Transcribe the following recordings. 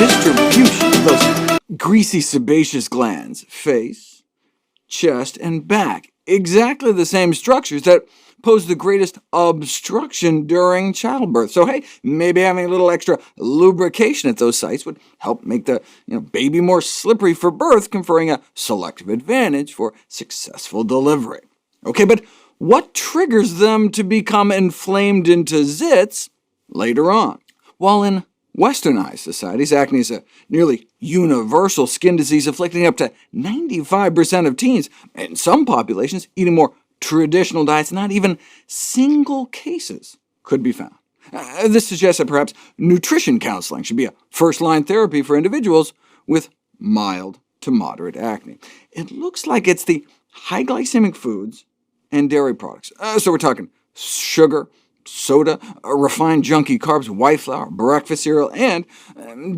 distribution of those greasy sebaceous glands, face, chest, and back, exactly the same structures that pose the greatest obstruction during childbirth. So hey, maybe having a little extra lubrication at those sites would help make the baby more slippery for birth, conferring a selective advantage for successful delivery. Okay, but what triggers them to become inflamed into zits later on? While in Westernized societies, acne is a nearly universal skin disease afflicting up to 95% of teens. In some populations, eating more traditional diets, not even single cases could be found. This suggests that perhaps nutrition counseling should be a first-line therapy for individuals with mild to moderate acne. It looks like it's the high-glycemic foods and dairy products. So we're talking sugar, soda, refined junky carbs, white flour, breakfast cereal, and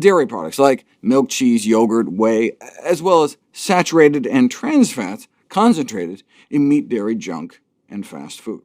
dairy products like milk, cheese, yogurt, whey, as well as saturated and trans fats concentrated in meat, dairy, junk, and fast food.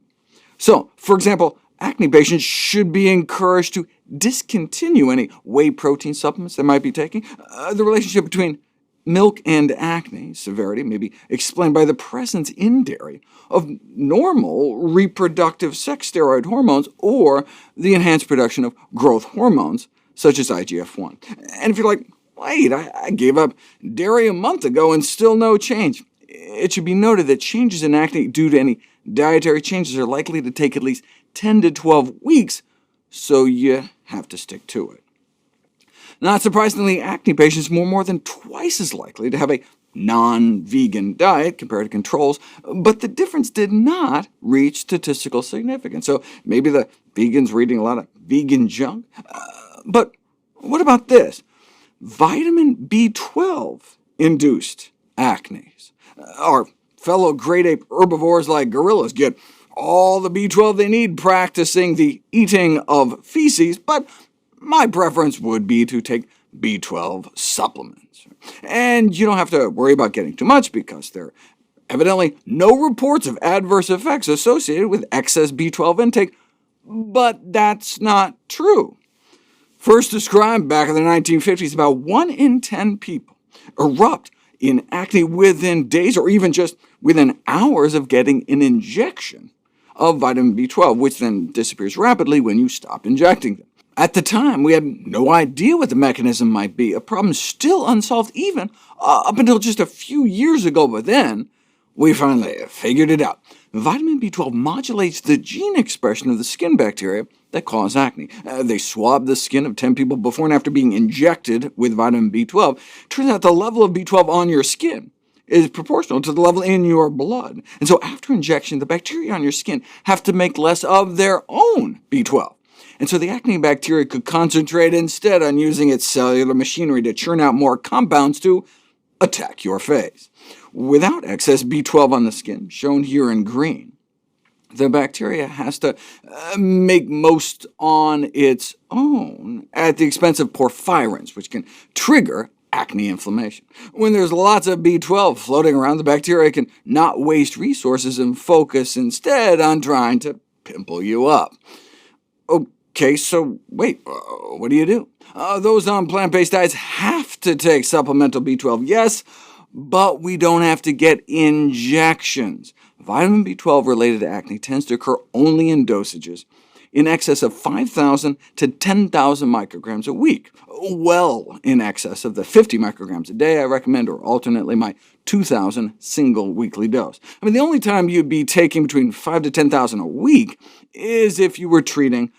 So, for example, acne patients should be encouraged to discontinue any whey protein supplements they might be taking. The relationship between milk and acne severity may be explained by the presence in dairy of normal reproductive sex steroid hormones or the enhanced production of growth hormones, such as IGF-1. And if you're like, wait, I gave up dairy a month ago and still no change, it should be noted that changes in acne due to any dietary changes are likely to take at least 10 to 12 weeks, so you have to stick to it. Not surprisingly, acne patients are more than twice as likely to have a non-vegan diet compared to controls, but the difference did not reach statistical significance. So maybe the vegans were eating a lot of vegan junk. But what about this? Vitamin B12-induced acne. Our fellow great ape herbivores like gorillas get all the B12 they need practicing the eating of feces, but my preference would be to take B12 supplements. And you don't have to worry about getting too much, because there are evidently no reports of adverse effects associated with excess B12 intake, but that's not true. First described back in the 1950s, about 1 in 10 people erupt in acne within days or even just within hours of getting an injection of vitamin B12, which then disappears rapidly when you stop injecting them. At the time, we had no idea what the mechanism might be, a problem still unsolved even up until just a few years ago, but then we finally figured it out. Vitamin B12 modulates the gene expression of the skin bacteria that cause acne. They swabbed the skin of 10 people before and after being injected with vitamin B12. Turns out the level of B12 on your skin is proportional to the level in your blood. And so after injection, the bacteria on your skin have to make less of their own B12. And so the acne bacteria could concentrate instead on using its cellular machinery to churn out more compounds to attack your face. Without excess B12 on the skin, shown here in green, the bacteria has to make most on its own at the expense of porphyrins, which can trigger acne inflammation. When there's lots of B12 floating around, the bacteria can not waste resources and focus instead on trying to pimple you up. Okay, so wait, what do you do? Those on plant-based diets have to take supplemental B12, yes, but we don't have to get injections. Vitamin B12-related acne tends to occur only in dosages in excess of 5,000 to 10,000 micrograms a week, well in excess of the 50 micrograms a day I recommend, or alternately my 2,000 single weekly dose. I mean, the only time you'd be taking between 5 to 10,000 a week is if you were treating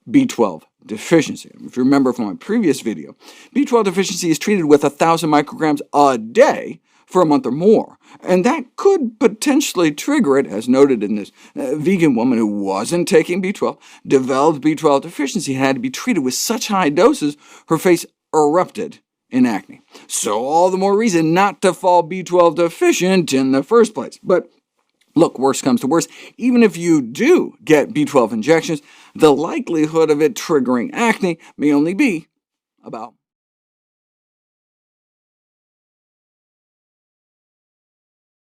B12 deficiency. If you remember from my previous video, B12 deficiency is treated with 1,000 micrograms a day for a month or more, and that could potentially trigger it, as noted in this vegan woman who wasn't taking B12, developed B12 deficiency, and had to be treated with such high doses her face erupted in acne. So all the more reason not to fall B12 deficient in the first place. But look, worst comes to worst, even if you do get B12 injections, the likelihood of it triggering acne may only be about